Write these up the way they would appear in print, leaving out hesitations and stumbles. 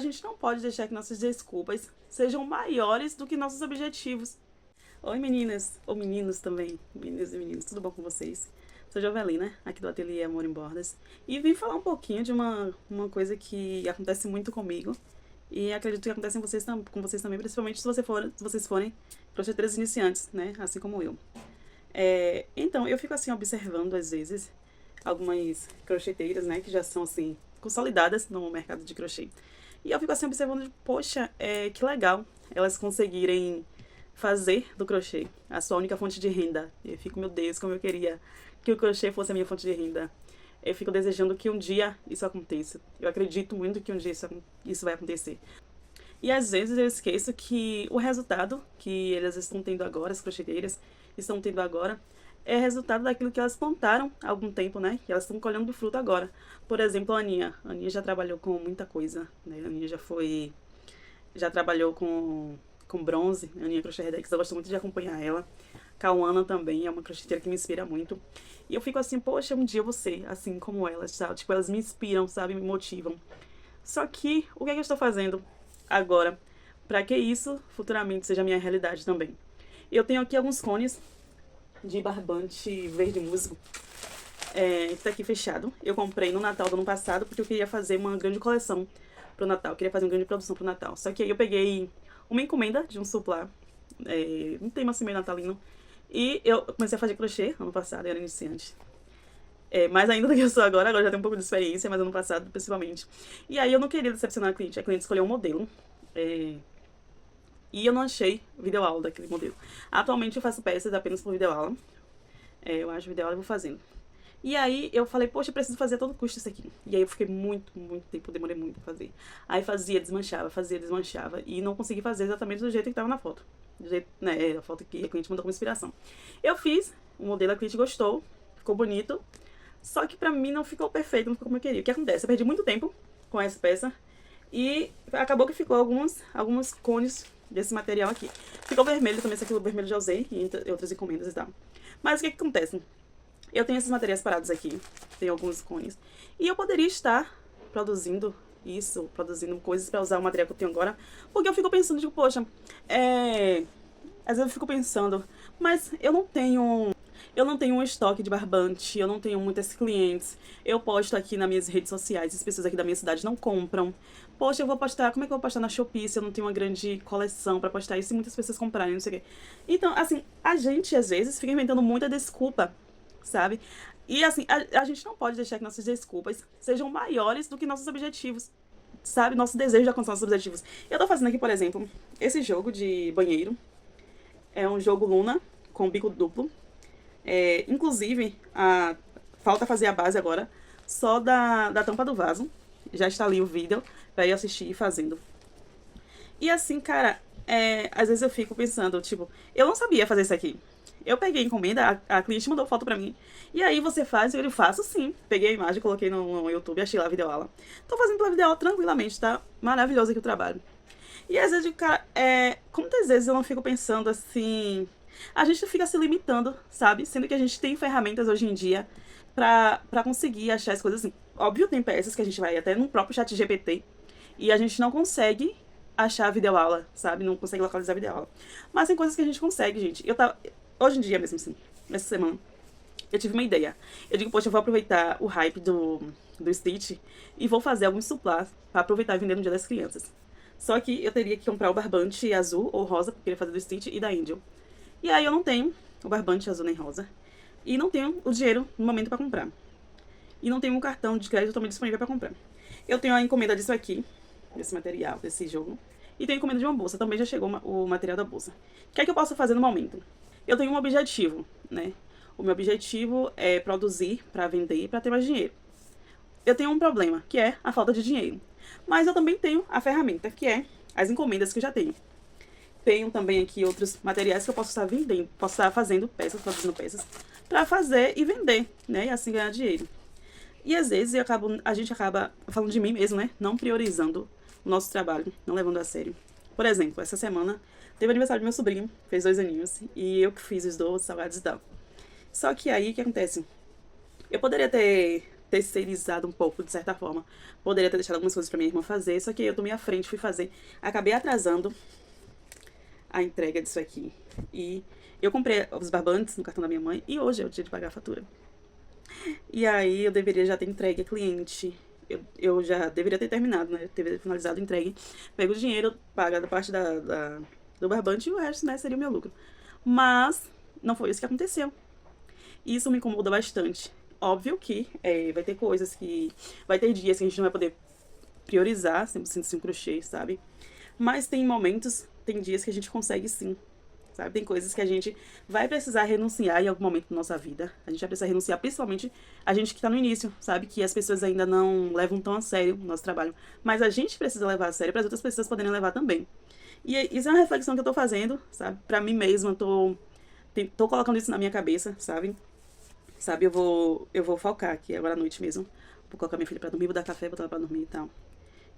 A gente não pode deixar que nossas desculpas sejam maiores do que nossos objetivos. Oi meninas, ou meninos também, meninas e meninos, tudo bom com vocês? Sou Jovelina, aqui do Ateliê Amor em Bordas, e vim falar um pouquinho de uma coisa que acontece muito comigo, e acredito que acontece com vocês também, principalmente se vocês forem crocheteiras iniciantes, né, assim como eu. Então, eu fico assim observando às vezes algumas crocheteiras, né, que já são assim consolidadas no mercado de crochê. E eu fico assim observando, poxa, que legal elas conseguirem fazer do crochê a sua única fonte de renda. E eu fico, meu Deus, como eu queria que o crochê fosse a minha fonte de renda. Eu fico desejando que um dia isso aconteça. Eu acredito muito que um dia isso vai acontecer. E às vezes eu esqueço que o resultado que elas estão tendo agora, as crocheteiras estão tendo agora, é resultado daquilo que elas plantaram há algum tempo, né? Que elas estão colhendo do fruto agora. Por exemplo, a Aninha. A Aninha já trabalhou com muita coisa, né? A Aninha já trabalhou com bronze. A Aninha Crochetex, eu gosto muito de acompanhar ela. Cauana também é uma crocheteira que me inspira muito. E eu fico assim, poxa, um dia eu vou ser assim como elas, sabe? Tipo, elas me inspiram, sabe? Me motivam. Só que, o que é que eu estou fazendo agora para que isso futuramente seja a minha realidade também? Eu tenho aqui alguns cones de barbante verde musgo. Tá aqui fechado. Eu comprei no Natal do ano passado porque eu queria fazer uma grande coleção pro Natal. Eu queria fazer uma grande produção pro Natal. Só que aí eu peguei uma encomenda de um suplá, um tema assim meio natalino. E eu comecei a fazer crochê ano passado, eu era iniciante. Mais ainda do que eu sou agora já tenho um pouco de experiência, mas ano passado principalmente. E aí eu não queria decepcionar a cliente escolheu um modelo. E eu não achei videoaula daquele modelo. Atualmente eu faço peças apenas por videoaula. Eu acho videoaula e vou fazendo. E aí eu falei, poxa, eu preciso fazer a todo custo isso aqui. E aí eu fiquei muito tempo, demorei muito pra fazer. Aí fazia, desmanchava. E não consegui fazer exatamente do jeito que tava na foto. Do jeito, né, a foto que a cliente mandou como inspiração. Eu fiz o modelo, a cliente gostou, ficou bonito. Só que pra mim não ficou perfeito, não ficou como eu queria. O que acontece? Eu perdi muito tempo com essa peça. E acabou que ficou alguns cones desse material aqui. Ficou vermelho também, esse aqui o vermelho já usei em outras encomendas e tal. Mas o que acontece? Eu tenho esses materiais parados aqui, tenho alguns cones, e eu poderia estar produzindo coisas pra usar o material que eu tenho agora, porque eu fico pensando, tipo, poxa, às vezes eu fico pensando, mas eu não tenho um estoque de barbante, eu não tenho muitas clientes, eu posto aqui nas minhas redes sociais, as pessoas aqui da minha cidade não compram. Poxa, eu vou postar, como é que eu vou postar na Shopee se eu não tenho uma grande coleção pra postar isso e muitas pessoas comprarem, não sei o quê. Então, assim, a gente às vezes fica inventando muita desculpa, sabe? E assim, a gente não pode deixar que nossas desculpas sejam maiores do que nossos objetivos, sabe? Nosso desejo de alcançar nossos objetivos. Eu tô fazendo aqui, por exemplo, esse jogo de banheiro. É um jogo Luna com bico duplo. Inclusive, falta fazer a base agora só da tampa do vaso. Já está ali o vídeo pra ir assistir e fazendo. E assim, cara, às vezes eu fico pensando, tipo, eu não sabia fazer isso aqui. Eu peguei a encomenda, a cliente mandou foto pra mim. E aí você faz, eu faço sim. Peguei a imagem, coloquei no YouTube, achei lá a videoaula. Tô fazendo pela videoaula tranquilamente, tá maravilhoso aqui o trabalho. E às vezes, cara, quantas vezes eu não fico pensando assim... A gente fica se limitando, sabe? Sendo que a gente tem ferramentas hoje em dia pra conseguir achar as coisas assim. Óbvio, tem peças que a gente vai até no próprio chat GPT e a gente não consegue achar a videoaula, sabe? Não consegue localizar a videoaula. Mas tem coisas que a gente consegue, gente. Hoje em dia mesmo, assim, essa semana, eu tive uma ideia. Eu digo, poxa, eu vou aproveitar o hype do Stitch e vou fazer alguns suplás pra aproveitar e vender no Dia das Crianças. Só que eu teria que comprar o barbante azul ou rosa, porque eu queria fazer do Stitch e da Angel. E aí eu não tenho o barbante azul nem rosa. E não tenho o dinheiro no momento pra comprar. E não tenho um cartão de crédito também disponível pra comprar. Eu tenho a encomenda disso aqui, desse material, desse jogo. E tenho encomenda de uma bolsa, também já chegou o material da bolsa. O que é que eu posso fazer no momento? Eu tenho um objetivo, né? O meu objetivo é produzir pra vender e pra ter mais dinheiro. Eu tenho um problema, que é a falta de dinheiro. Mas eu também tenho a ferramenta, que é as encomendas que eu já tenho. Tenho também aqui outros materiais que eu posso estar vendendo, posso estar fazendo peças, produzindo peças, pra fazer e vender, né? E assim ganhar dinheiro. E às vezes a gente acaba falando de mim mesmo, né? Não priorizando o nosso trabalho, não levando a sério. Por exemplo, essa semana teve o aniversário do meu sobrinho, fez 2 aninhos, e eu que fiz os doces, salgados e tal. Só que aí, o que acontece? Eu poderia ter terceirizado um pouco, de certa forma. Poderia ter deixado algumas coisas pra minha irmã fazer, só que eu tomei a frente, fui fazer. Acabei atrasando a entrega disso aqui. E eu comprei os barbantes no cartão da minha mãe e hoje é o dia de pagar a fatura. E aí eu deveria já ter entregue a cliente. Eu já deveria ter terminado, né? Deveria ter finalizado a entregue. Pego o dinheiro, paga da parte do barbante e o resto, né, seria o meu lucro. Mas não foi isso que aconteceu. Isso me incomoda bastante. Óbvio que vai ter coisas que... Vai ter dias que a gente não vai poder priorizar 100% sem crochê, sabe? Mas tem momentos, tem dias que a gente consegue sim, sabe? Tem coisas que a gente vai precisar renunciar em algum momento da nossa vida. A gente vai precisar renunciar, principalmente a gente que tá no início, sabe? Que as pessoas ainda não levam tão a sério o nosso trabalho. Mas a gente precisa levar a sério para as outras pessoas poderem levar também. E isso é uma reflexão que eu tô fazendo, sabe? Pra mim mesma, tô colocando isso na minha cabeça, sabe? Sabe, eu vou focar aqui agora à noite mesmo. Vou colocar minha filha pra dormir, vou dar café, botar ela pra dormir e tal.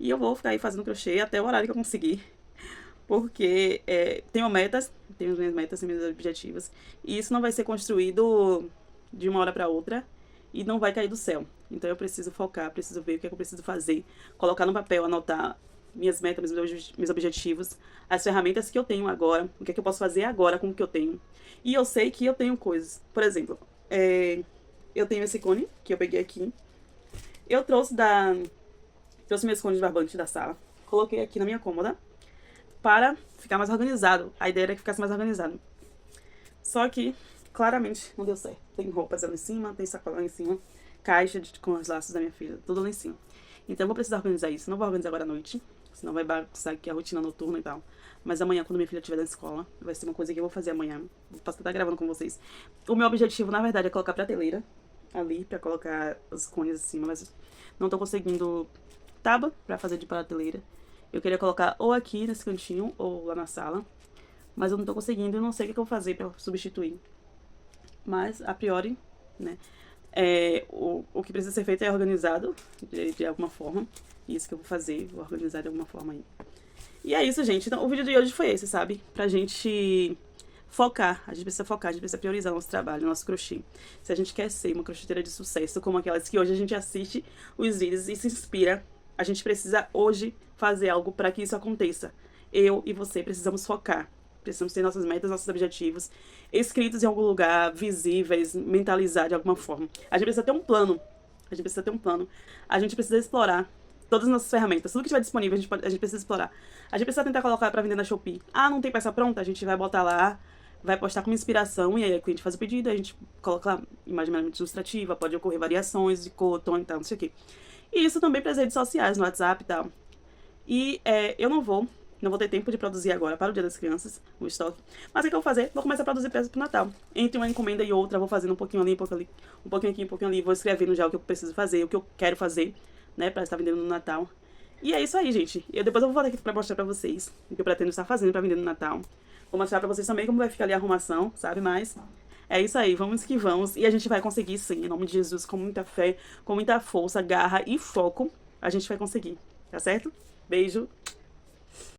E eu vou ficar aí fazendo crochê até o horário que eu conseguir. Porque tenho metas, tenho minhas metas, tenho meus objetivos. E isso não vai ser construído de uma hora pra outra. E não vai cair do céu. Então eu preciso focar, preciso ver o que é que eu preciso fazer. Colocar no papel, anotar minhas metas, meus objetivos. As ferramentas que eu tenho agora. O que é que eu posso fazer agora com o que eu tenho. E eu sei que eu tenho coisas. Por exemplo, eu tenho esse cone que eu peguei aqui. Eu trouxe meus cones de barbante da sala. Coloquei aqui na minha cômoda para ficar mais organizado. A ideia era que ficasse mais organizado. Só que, claramente, não deu certo. Tem roupas lá em cima, tem sacola lá em cima, caixa com os laços da minha filha, tudo lá em cima. Então eu vou precisar organizar isso. Não vou organizar agora à noite, senão vai bagunçar aqui a rotina noturna e tal. Mas amanhã, quando minha filha estiver na escola, vai ser uma coisa que eu vou fazer amanhã. Posso estar gravando com vocês. O meu objetivo, na verdade, é colocar prateleira ali, pra colocar os cones acima, mas não tô conseguindo tábua pra fazer de prateleira. Eu queria colocar ou aqui nesse cantinho, ou lá na sala. Mas eu não tô conseguindo e não sei o que eu vou fazer pra substituir. Mas, a priori, né, o que precisa ser feito é organizado de alguma forma. Isso que eu vou fazer, vou organizar de alguma forma aí. E é isso, gente. Então, o vídeo de hoje foi esse, sabe? Pra gente focar. A gente precisa focar, a gente precisa priorizar o nosso trabalho, o nosso crochê. Se a gente quer ser uma crocheteira de sucesso, como aquelas que hoje a gente assiste os vídeos e se inspira, a gente precisa hoje fazer algo para que isso aconteça. Eu e você precisamos focar. Precisamos ter nossas metas, nossos objetivos escritos em algum lugar, visíveis, mentalizar de alguma forma. A gente precisa ter um plano. A gente precisa ter um plano. A gente precisa explorar todas as nossas ferramentas. Tudo que estiver disponível, a gente precisa explorar. A gente precisa tentar colocar pra vender na Shopee. Ah, não tem peça pronta? A gente vai botar lá, vai postar como inspiração, e aí o cliente faz o pedido, a gente coloca lá imagem meramente ilustrativa, pode ocorrer variações de cor, tom e tal, não sei o quê. E isso também para as redes sociais, no WhatsApp e tal. E eu não vou ter tempo de produzir agora para o Dia das Crianças, o estoque. Mas o que eu vou fazer? Vou começar a produzir peças pro Natal. Entre uma encomenda e outra, vou fazendo um pouquinho ali, um pouquinho ali, um pouquinho aqui, um pouquinho ali. Vou escrevendo já o que eu preciso fazer, o que eu quero fazer, né, para estar vendendo no Natal. E é isso aí, gente. Depois eu vou voltar aqui pra mostrar pra vocês o que eu pretendo estar fazendo pra vender no Natal. Vou mostrar pra vocês também como vai ficar ali a arrumação, sabe? Mas é isso aí, vamos que vamos. E a gente vai conseguir sim, em nome de Jesus, com muita fé, com muita força, garra e foco, a gente vai conseguir, tá certo? Beijo.